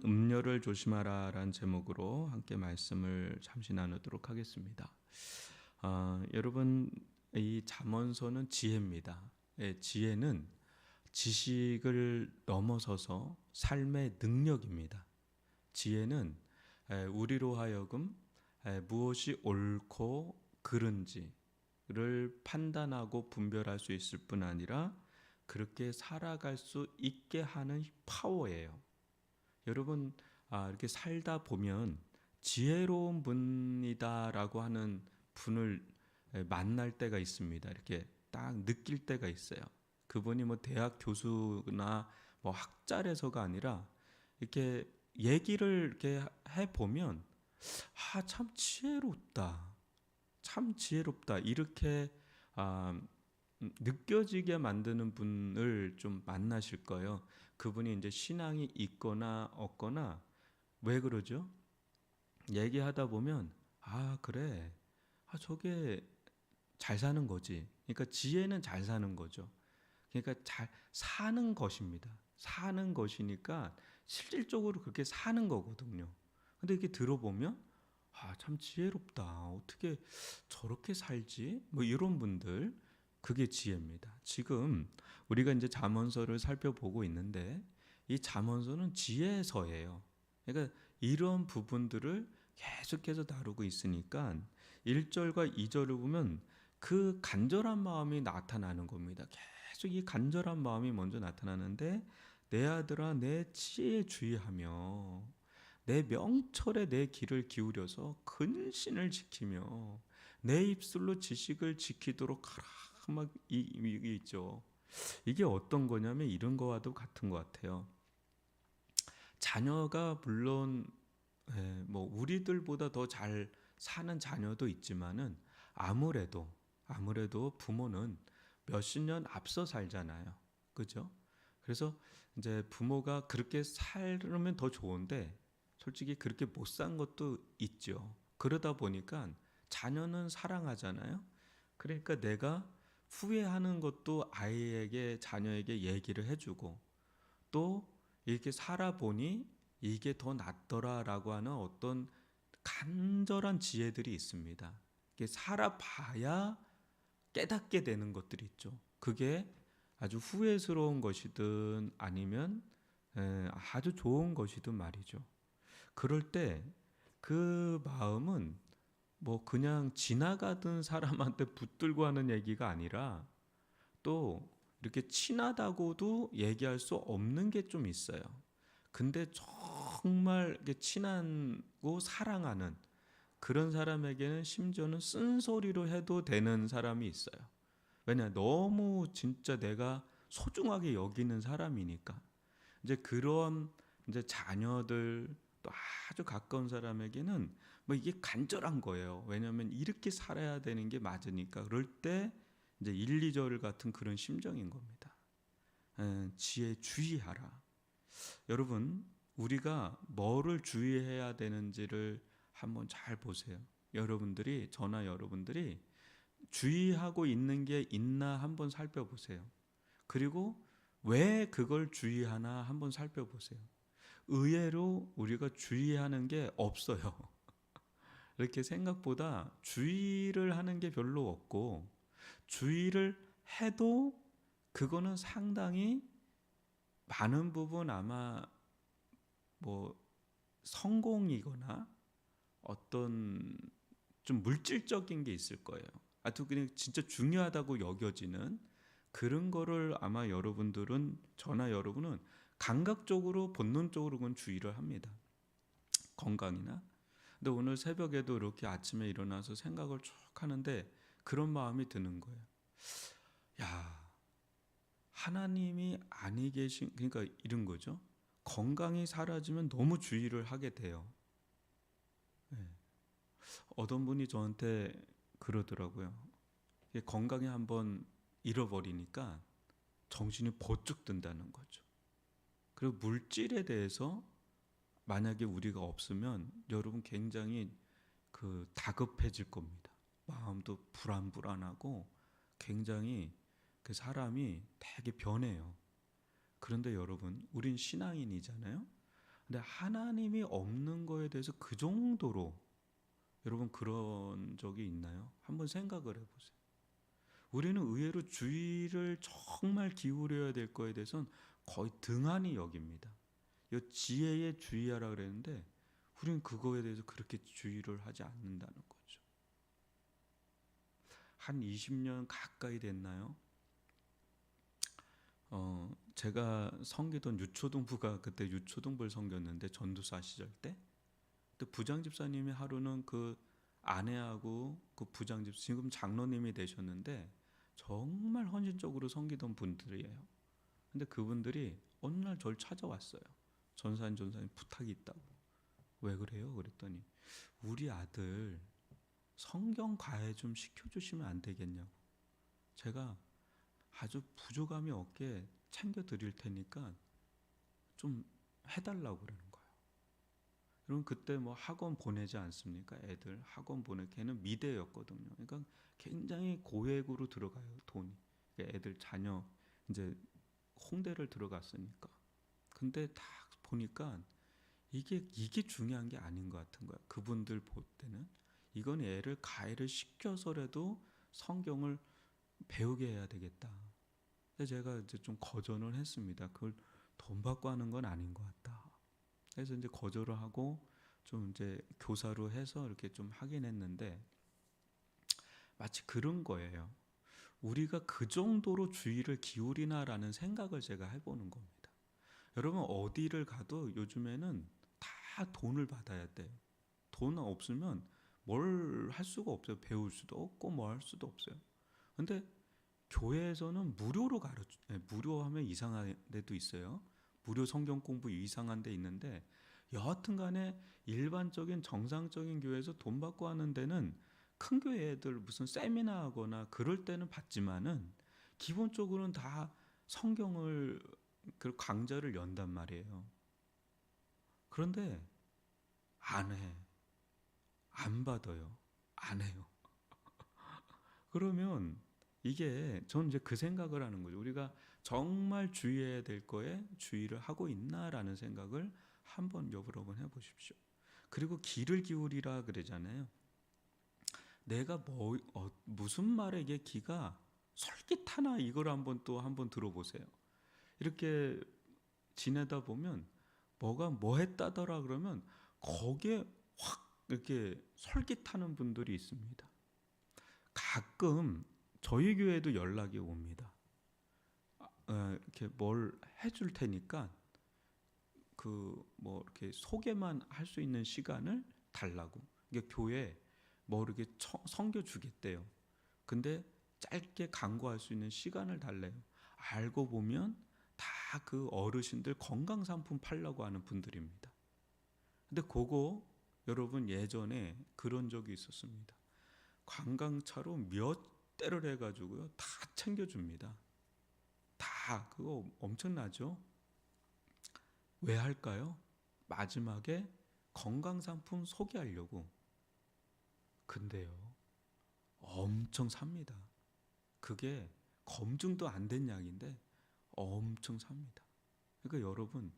음료를 조심하라라는 제목으로 함께 말씀을 잠시 나누도록 하겠습니다. 여러분, 이 잠언서는 지혜입니다. 지혜는 지식을 넘어서서 삶의 능력입니다. 지혜는 우리로 하여금 무엇이 옳고 그른지를 판단하고 분별할 수 있을 뿐 아니라 그렇게 살아갈 수 있게 하는 파워예요. 여러분, 이렇게 살다 보면 지혜로운 분이다라고 하는 분을 만날 때가 있습니다. 이렇게 딱 느낄 때가 있어요. 그분이 뭐 대학 교수나 뭐 학자라서가 아니라 이렇게 얘기를 이렇게 해 보면 참 지혜롭다, 참 지혜롭다 이렇게 느껴지게 만드는 분을 좀 만나실 거예요. 그분이 이제 신앙이 있거나 없거나. 왜 그러죠? 얘기하다 보면 그래, 저게 잘 사는 거지. 그러니까 지혜는 잘 사는 거죠. 그러니까 잘 사는 것입니다. 사는 것이니까 실질적으로 그렇게 사는 거거든요. 근데 이렇게 들어보면 참 지혜롭다. 어떻게 저렇게 살지? 뭐 이런 분들, 그게 지혜입니다. 지금 우리가 이제 잠언서를 살펴보고 있는데 이 잠언서는 지혜서예요. 그러니까 이런 부분들을 계속해서 다루고 있으니까 1절과 2절을 보면 그 간절한 마음이 나타나는 겁니다. 계속 이 간절한 마음이 먼저 나타나는데, 내 아들아 내 지혜에 주의하며 내 명철에 내 귀를 기울여서 근신을 지키며 내 입술로 지식을 지키도록 하라. 막 이게 있죠. 이게 어떤 거냐면 이런 거와도 같은 것 같아요. 자녀가 물론 뭐 우리들보다 더 잘 사는 자녀도 있지만은 아무래도 부모는 몇십 년 앞서 살잖아요. 그죠? 그래서 이제 부모가 그렇게 살면 더 좋은데 솔직히 그렇게 못 산 것도 있죠. 그러다 보니까 자녀는 사랑하잖아요. 그러니까 내가 후회하는 것도 아이에게, 자녀에게 얘기를 해주고, 또 이렇게 살아보니 이게 더 낫더라라고 하는 어떤 간절한 지혜들이 있습니다. 이게 살아봐야 깨닫게 되는 것들이 있죠. 그게 아주 후회스러운 것이든 아니면 아주 좋은 것이든 말이죠. 그럴 때 그 마음은 뭐 그냥 지나가던 사람한테 붙들고 하는 얘기가 아니라 또 이렇게 친하다고도 얘기할 수 없는 게 좀 있어요. 근데 정말 친하고 사랑하는 그런 사람에게는 심지어는 쓴소리로 해도 되는 사람이 있어요. 왜냐, 너무 진짜 내가 소중하게 여기는 사람이니까. 이제 그런 이제 자녀들, 또 아주 가까운 사람에게는 뭐 이게 간절한 거예요. 왜냐하면 이렇게 살아야 되는 게 맞으니까. 그럴 때 이제 1, 2절 같은 그런 심정인 겁니다. 지혜 주의하라. 여러분, 우리가 뭐를 주의해야 되는지를 한번 잘 보세요. 저나 여러분들이 주의하고 있는 게 있나 한번 살펴보세요. 그리고 왜 그걸 주의하나 한번 살펴보세요. 의외로 우리가 주의하는 게 없어요. 이렇게 생각보다 주의를 하는 게 별로 없고, 주의를 해도 그거는 상당히 많은 부분 아마 뭐 성공이거나 어떤 좀 물질적인 게 있을 거예요. 또 그냥 진짜 중요하다고 여겨지는 그런 거를 아마 저나 여러분은 감각적으로, 본능적으로 그건 주의를 합니다. 건강이나. 근데 오늘 새벽에도 이렇게 아침에 일어나서 생각을 쭉 하는데 그런 마음이 드는 거예요. 야, 하나님이 아니 계신, 그러니까 이런 거죠. 건강이 사라지면 너무 주의를 하게 돼요. 어떤 분이 저한테 그러더라고요. 건강이 한번 잃어버리니까 정신이 번쩍 든다는 거죠. 그리고 물질에 대해서 만약에 우리가 없으면 여러분 굉장히 다급해질 겁니다. 마음도 불안하고 굉장히 그 사람이 되게 변해요. 그런데 여러분, 우린 신앙인이잖아요. 근데 하나님이 없는 거에 대해서 그 정도로 여러분 그런 적이 있나요? 한번 생각을 해보세요. 우리는 의외로 주의를 정말 기울여야 될 거에 대해서는 거의 등한히 여깁니다. 이 지혜에 주의하라 그랬는데 우리는 그거에 대해서 그렇게 주의를 하지 않는다는 거죠. 한 20년 가까이 됐나요? 제가 섬기던 유초동부가 그때 유초동부를 섬겼는데 전도사 시절 때, 그때 부장 집사님이 하루는 그 아내하고 그 부장 집 지금 장로님이 되셨는데 정말 헌신적으로 섬기던 분들이에요. 근데 그분들이 어느 날 저를 찾아왔어요. 전사님 부탁이 있다고. 왜 그래요? 그랬더니 우리 아들 성경 과외 좀 시켜주시면 안 되겠냐고. 제가 아주 부족함이 없게 챙겨 드릴 테니까 좀 해달라고 그러는 거예요. 여러분 그때 뭐 학원 보내지 않습니까? 애들 학원 보내. 걔는 미대였거든요. 그러니까 굉장히 고액으로 들어가요, 돈이. 애들 자녀 이제 홍대를 들어갔으니까. 근데 딱 보니까 이게 중요한 게 아닌 것 같은 거야. 그분들 볼 때는 이건 애를 가해를 시켜서라도 성경을 배우게 해야 되겠다. 근데 제가 이제 좀 거절을 했습니다. 그걸 돈 받고 하는 건 아닌 것 같다. 그래서 이제 거절을 하고 좀 이제 교사로 해서 이렇게 좀 하긴 했는데 마치 그런 거예요. 우리가 그 정도로 주의를 기울이나라는 생각을 제가 해보는 겁니다. 여러분 어디를 가도 요즘에는 다 돈을 받아야 돼요. 돈 없으면 뭘 할 수가 없어요. 배울 수도 없고 뭐 할 수도 없어요. 근데 교회에서는 무료로 가르쳐, 무료하면 이상한 데도 있어요. 무료 성경 공부 이상한 데 있는데 여하튼 간에 일반적인 정상적인 교회에서 돈 받고 하는 데는 큰 교회 애들 무슨 세미나 하거나 그럴 때는 받지만은 기본적으로는 다 성경을 그 강좌를 연단 말이에요. 그런데 안 해. 안 받아요. 안 해요. 그러면 이게 전 이제 그 생각을 하는 거죠. 우리가 정말 주의해야 될 거에 주의를 하고 있나라는 생각을 한번 여러 번 해보십시오. 그리고 귀를 기울이라 그러잖아요. 내가 무슨 말에 이게 귀가 솔깃하나 이걸 한번 들어보세요. 이렇게 지내다 보면 뭐가 뭐 했다더라 그러면 거기에 확 이렇게 솔깃하는 분들이 있습니다. 가끔 저희 교회도 연락이 옵니다. 이렇게 뭘 해줄 테니까 그 뭐 이렇게 소개만 할 수 있는 시간을 달라고. 이게 교회 뭐 이렇게 선교 주겠대요. 근데 짧게 강구할 수 있는 시간을 달래요. 알고 보면 다 그 어르신들 건강 상품 팔려고 하는 분들입니다. 근데 그거 여러분 예전에 그런 적이 있었습니다. 관광차로 몇 대를 해가지고요 다 챙겨줍니다. 다 그거 엄청나죠? 왜 할까요? 마지막에 건강상품 소개하려고. 근데요 엄청 삽니다. 그게 검증도 안 된 약인데 엄청 삽니다. 그러니까 여러분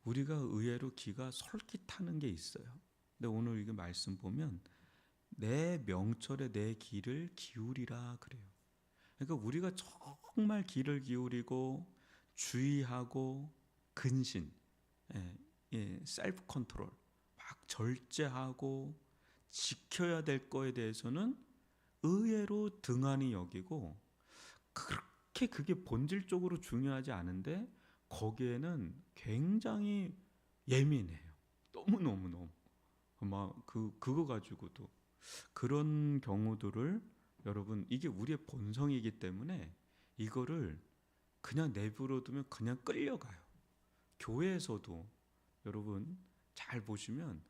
우리가 의외로 귀가 솔깃하는 게 있어요. 근데 오늘 이게 말씀 보면 내 명철에 내 귀를 기울이라 그래요. 그러니까 우리가 정말 귀를 기울이고 주의하고 근신, 셀프 컨트롤, 막 절제하고 지켜야 될 거에 대해서는 의외로 등한히 여기고 그렇게 그게 본질적으로 중요하지 않은데 거기에는 굉장히 예민해요. 너무 막 그거 가지고도 그런 경우들을 여러분 이게 우리의 본성이기 때문에 이거를 그냥 내버려 두면 그냥 끌려가요. 교회에서도 여러분 잘 보시면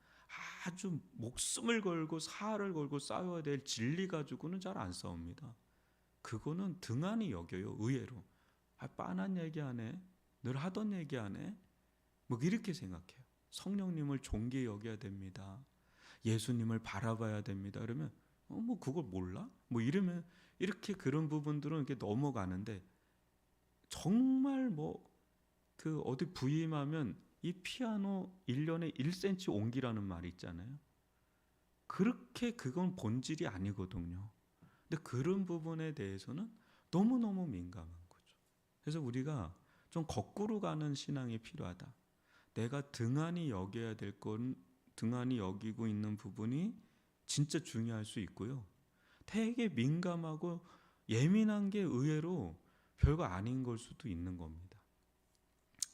아주 목숨을 걸고 사활을 걸고 싸워야 될 진리 가지고는 잘 안 싸웁니다. 그거는 등한히 여겨요. 의외로 빤한 얘기 하네, 늘 하던 얘기 하네, 뭐 이렇게 생각해요. 성령님을 존귀히 여겨야 됩니다. 예수님을 바라봐야 됩니다. 그러면 뭐 그걸 몰라? 뭐 이러면 이렇게 그런 부분들은 이렇게 넘어가는데 정말 뭐 그 어디 부임하면 이 피아노 1년에 1cm 옮기라는 말이 있잖아요. 그렇게 그건 본질이 아니거든요. 근데 그런 부분에 대해서는 너무너무 민감한 거죠. 그래서 우리가 좀 거꾸로 가는 신앙이 필요하다. 내가 등한히 여겨야 될 건 등한히 여기고 있는 부분이 진짜 중요할 수 있고요. 되게 민감하고 예민한 게 의외로 별거 아닌 걸 수도 있는 겁니다.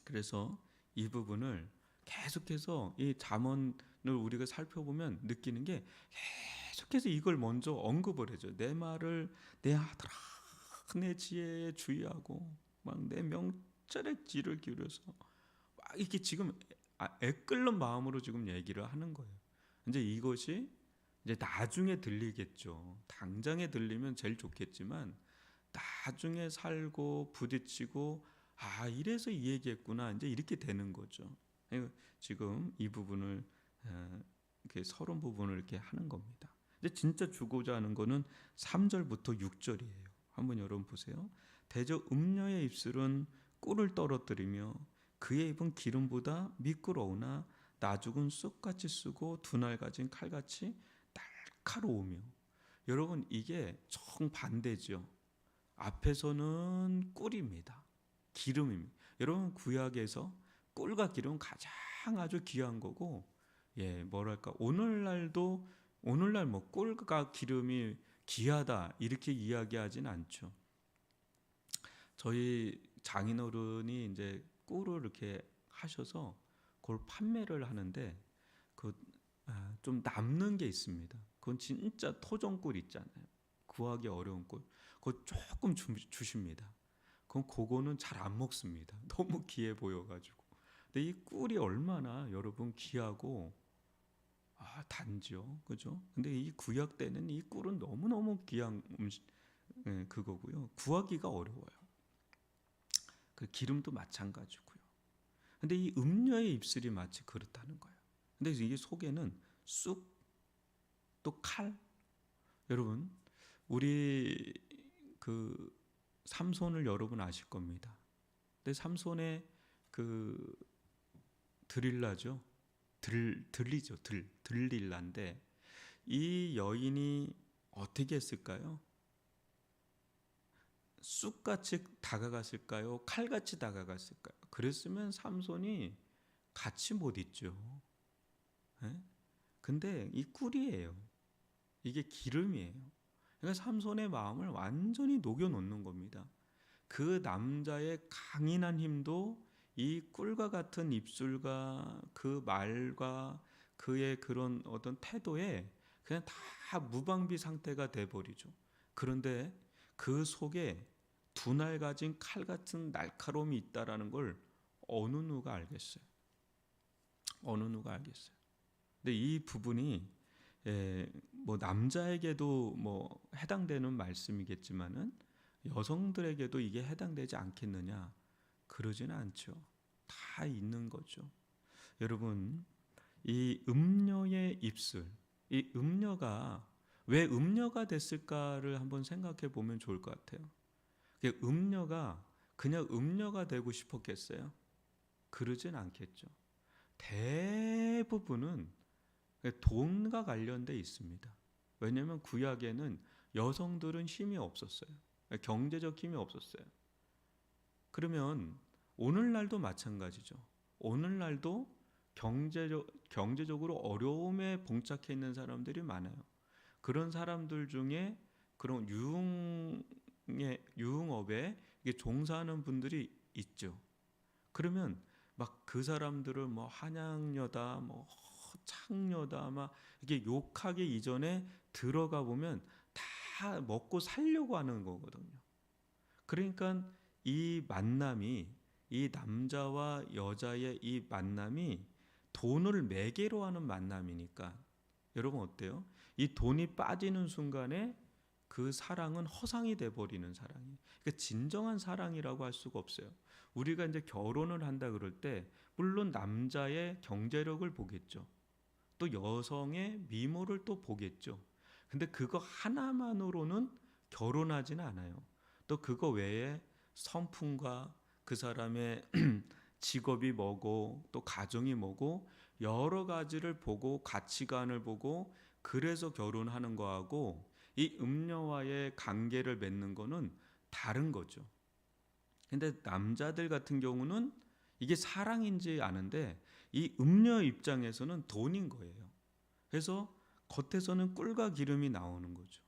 그래서 이 부분을 계속해서 이 잠언을 우리가 살펴보면 느끼는 게 계속해서 이걸 먼저 언급을 해줘. 내 말을 내 아들아 내 지혜에 주의하고 막 내 명철에 귀를 기울여서 막 이렇게 지금 애끓는 마음으로 지금 얘기를 하는 거예요. 이제 이것이 이제 나중에 들리겠죠. 당장에 들리면 제일 좋겠지만 나중에 살고 부딪히고 이래서 이 얘기했구나 이제 이렇게 되는 거죠. 지금 이 부분을 이렇게 서론 부분을 이렇게 하는 겁니다. 근데 진짜 주고자 하는 거는 3절부터 6절이에요. 한번 여러분 보세요. 대저 음녀의 입술은 꿀을 떨어뜨리며 그의 입은 기름보다 미끄러우나 나죽은 쑥같이 쓰고 두날 가진 칼같이 날카로우며. 여러분 이게 정반대죠. 앞에서는 꿀입니다. 기름입니다. 여러분 구약에서 꿀과 기름은 가장 아주 귀한 거고, 뭐랄까 오늘날 뭐 꿀과 기름이 귀하다 이렇게 이야기하진 않죠. 저희 장인어른이 이제 꿀을 이렇게 하셔서 그걸 판매를 하는데 좀 남는 게 있습니다. 그건 진짜 토종꿀 있잖아요. 구하기 어려운 꿀. 그거 조금 주십니다. 그거는 잘 안 먹습니다. 너무 귀해 보여가지고. 근데 이 꿀이 얼마나 여러분 귀하고 단지요, 그죠? 근데 이 구약 때는 이 꿀은 너무너무 귀한 그거고요. 구하기가 어려워요. 그 기름도 마찬가지고요. 근데 이 음녀의 입술이 마치 그렇다는 거예요. 근데 이게 속에는 쑥 또 칼. 여러분 우리 그 삼손을 여러분 아실 겁니다. 근데 삼손의 그 드릴라죠. 들리죠. 들릴라인데 이 여인이 어떻게 했을까요? 쑥같이 다가갔을까요? 칼같이 다가갔을까요? 그랬으면 삼손이 같이 못 있죠. 근데 이 꿀이에요. 이게 기름이에요. 그러니까 삼손의 마음을 완전히 녹여놓는 겁니다. 그 남자의 강인한 힘도 이 꿀과 같은 입술과 그 말과 그의 그런 어떤 태도에 그냥 다 무방비 상태가 돼버리죠. 그런데 그 속에 두날 가진 칼 같은 날카로움이 있다라는 걸 어느 누가 알겠어요? 어느 누가 알겠어요? 근데 이 부분이 뭐 남자에게도 뭐 해당되는 말씀이겠지만은 여성들에게도 이게 해당되지 않겠느냐? 그러지는 않죠. 다 있는 거죠. 여러분, 이 음녀의 입술, 이 음녀가 왜 음녀가 됐을까를 한번 생각해 보면 좋을 것 같아요. 음녀가 그냥 음녀가 되고 싶었겠어요? 그러진 않겠죠. 대부분은 돈과 관련돼 있습니다. 왜냐하면 구약에는 여성들은 힘이 없었어요. 경제적 힘이 없었어요. 그러면 오늘날도 마찬가지죠. 오늘날도 경제적으로 어려움에 봉착해 있는 사람들이 많아요. 그런 사람들 중에 그런 유흥업에 종사하는 분들이 있죠. 그러면 막 그 사람들을 뭐 한양여다, 뭐 창녀다, 막 이게 욕하기 이전에 들어가 보면 다 먹고 살려고 하는 거거든요. 그러니까 이 만남이, 이 남자와 여자의 이 만남이 돈을 매개로 하는 만남이니까 여러분 어때요? 이 돈이 빠지는 순간에 그 사랑은 허상이 돼버리는 사랑이. 그러니까 진정한 사랑이라고 할 수가 없어요. 우리가 이제 결혼을 한다 그럴 때 물론 남자의 경제력을 보겠죠. 또 여성의 미모를 또 보겠죠. 근데 그거 하나만으로는 결혼하지는 않아요. 또 그거 외에 성품과 그 사람의 직업이 뭐고 또 가정이 뭐고 여러 가지를 보고 가치관을 보고 그래서 결혼하는 거하고 이 음녀와의 관계를 맺는 거는 다른 거죠. 근데 남자들 같은 경우는 이게 사랑인지 아는데 이 음녀 입장에서는 돈인 거예요. 그래서 겉에서는 꿀과 기름이 나오는 거죠.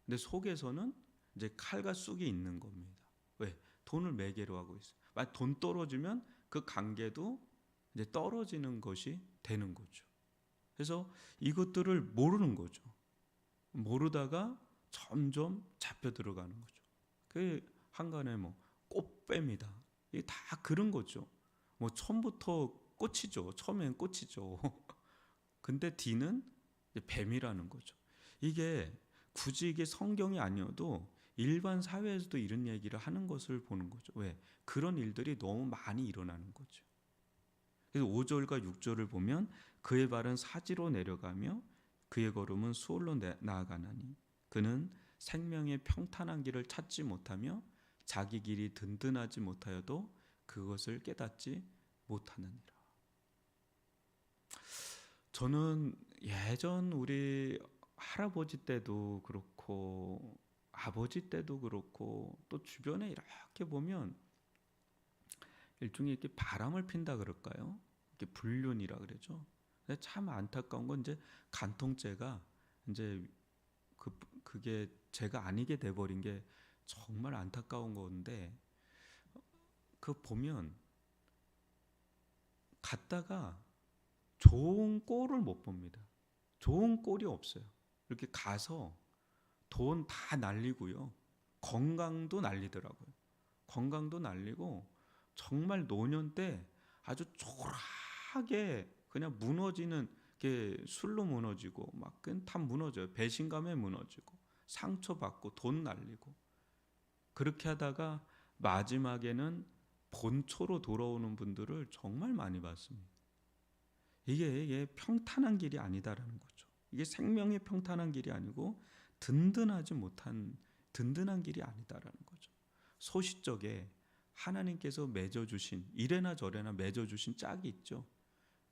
근데 속에서는 이제 칼과 쑥이 있는 겁니다. 왜? 돈을 매개로 하고 있어요. 만약 돈 떨어지면 그 관계도 이제 떨어지는 것이 되는 거죠. 그래서 이것들을 모르는 거죠. 모르다가 점점 잡혀 들어가는 거죠. 그 한간에 뭐 꽃뱀이다. 이게 다 그런 거죠. 뭐 처음부터 꽃이죠. 처음엔 꽃이죠. 근데 뒤는 뱀이라는 거죠. 이게 굳이 이게 성경이 아니어도 일반 사회에서도 이런 얘기를 하는 것을 보는 거죠. 왜? 그런 일들이 너무 많이 일어나는 거죠. 그래서 5절과 6절을 보면 그의 발은 사지로 내려가며 그의 걸음은 수월로 나아가나니 그는 생명의 평탄한 길을 찾지 못하며 자기 길이 든든하지 못하여도 그것을 깨닫지 못하느니라. 저는 예전 우리 할아버지 때도 그렇고 아버지 때도 그렇고 또 주변에 이렇게 보면 일종의 이렇게 바람을 핀다 그럴까요? 이렇게 불륜이라 그러죠. 근데 참 안타까운 건 이제 간통죄가 이제 그게 제가 아니게 돼버린 게 정말 안타까운 건데 그 보면 갔다가 좋은 꼴을 못 봅니다. 좋은 꼴이 없어요. 이렇게 가서 돈 다 날리고요. 건강도 날리더라고요. 건강도 날리고 정말 노년 때 아주 초라하게 그냥 무너지는 게 술로 무너지고 막 그냥 다 무너져요. 배신감에 무너지고 상처받고 돈 날리고 그렇게 하다가 마지막에는 본초로 돌아오는 분들을 정말 많이 봤습니다. 이게 평탄한 길이 아니다라는 거죠. 이게 생명의 평탄한 길이 아니고 든든하지 못한 든든한 길이 아니다라는 거죠. 소시적에 하나님께서 맺어주신 이래나 저래나 맺어주신 짝이 있죠.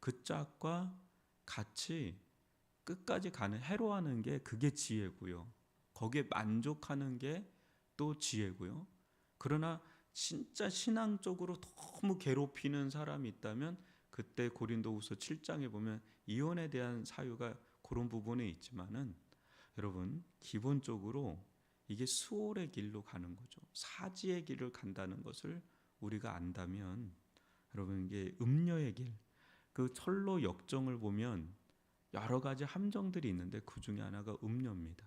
그 짝과 같이 끝까지 가는 해로하는 게 그게 지혜고요. 거기에 만족하는 게 또 지혜고요. 그러나 진짜 신앙적으로 너무 괴롭히는 사람이 있다면 그때 고린도후서 7장에 보면 이혼에 대한 사유가 그런 부분에 있지만은 여러분 기본적으로 이게 수월의 길로 가는 거죠. 사지의 길을 간다는 것을 우리가 안다면 여러분 이게 음녀의 길, 그 철로 역정을 보면 여러 가지 함정들이 있는데 그 중에 하나가 음녀입니다.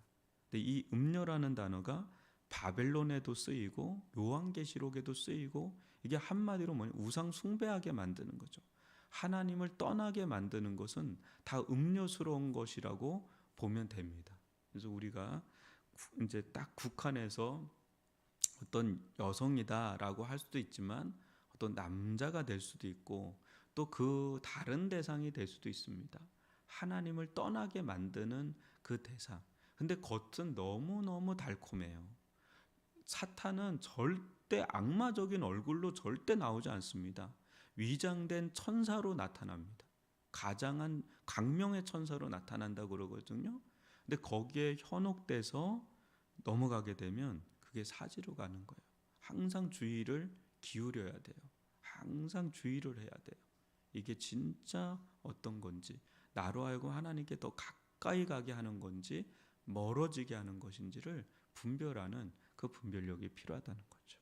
근데 이 음녀라는 단어가 바벨론에도 쓰이고 요한계시록에도 쓰이고 이게 한마디로 뭐냐 우상 숭배하게 만드는 거죠. 하나님을 떠나게 만드는 것은 다 음료스러운 것이라고 보면 됩니다. 그래서 우리가 이제 딱 국한해서 어떤 여성이다라고 할 수도 있지만 어떤 남자가 될 수도 있고 또 그 다른 대상이 될 수도 있습니다. 하나님을 떠나게 만드는 그 대상. 근데 겉은 너무너무 달콤해요. 사탄은 절대 악마적인 얼굴로 절대 나오지 않습니다. 위장된 천사로 나타납니다. 가장한 광명의 천사로 나타난다고 그러거든요. 근데 거기에 현혹돼서 넘어가게 되면 그게 사지로 가는 거예요. 항상 주의를 기울여야 돼요. 항상 주의를 해야 돼요. 이게 진짜 어떤 건지, 나로 하여금 하나님께 더 가까이 가게 하는 건지 멀어지게 하는 것인지를 분별하는 그 분별력이 필요하다는 거죠.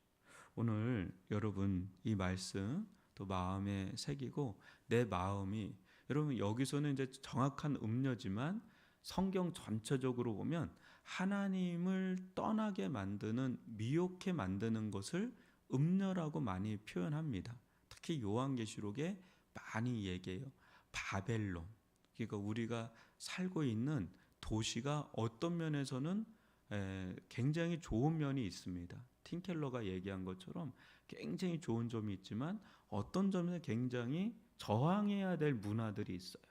오늘 여러분 이 말씀 또 마음에 새기고 내 마음이 여러분 여기서는 이제 정확한 음료지만 성경 전체적으로 보면 하나님을 떠나게 만드는 미혹해 만드는 것을 음료라고 많이 표현합니다. 특히 요한계시록에 많이 얘기해요. 바벨론. 그러니까 우리가 살고 있는 도시가 어떤 면에서는 굉장히 좋은 면이 있습니다. 팀켈러가 얘기한 것처럼 굉장히 좋은 점이 있지만 어떤 점에서 굉장히 저항해야 될 문화들이 있어요.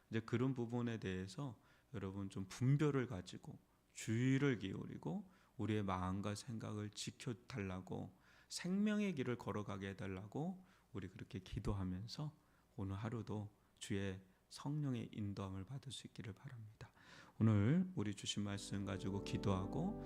이제 그런 부분에 대해서 여러분 좀 분별을 가지고 주의를 기울이고 우리의 마음과 생각을 지켜달라고 생명의 길을 걸어가게 해달라고 우리 그렇게 기도하면서 오늘 하루도 주의 성령의 인도함을 받을 수 있기를 바랍니다. 오늘 우리 주신 말씀 가지고 기도하고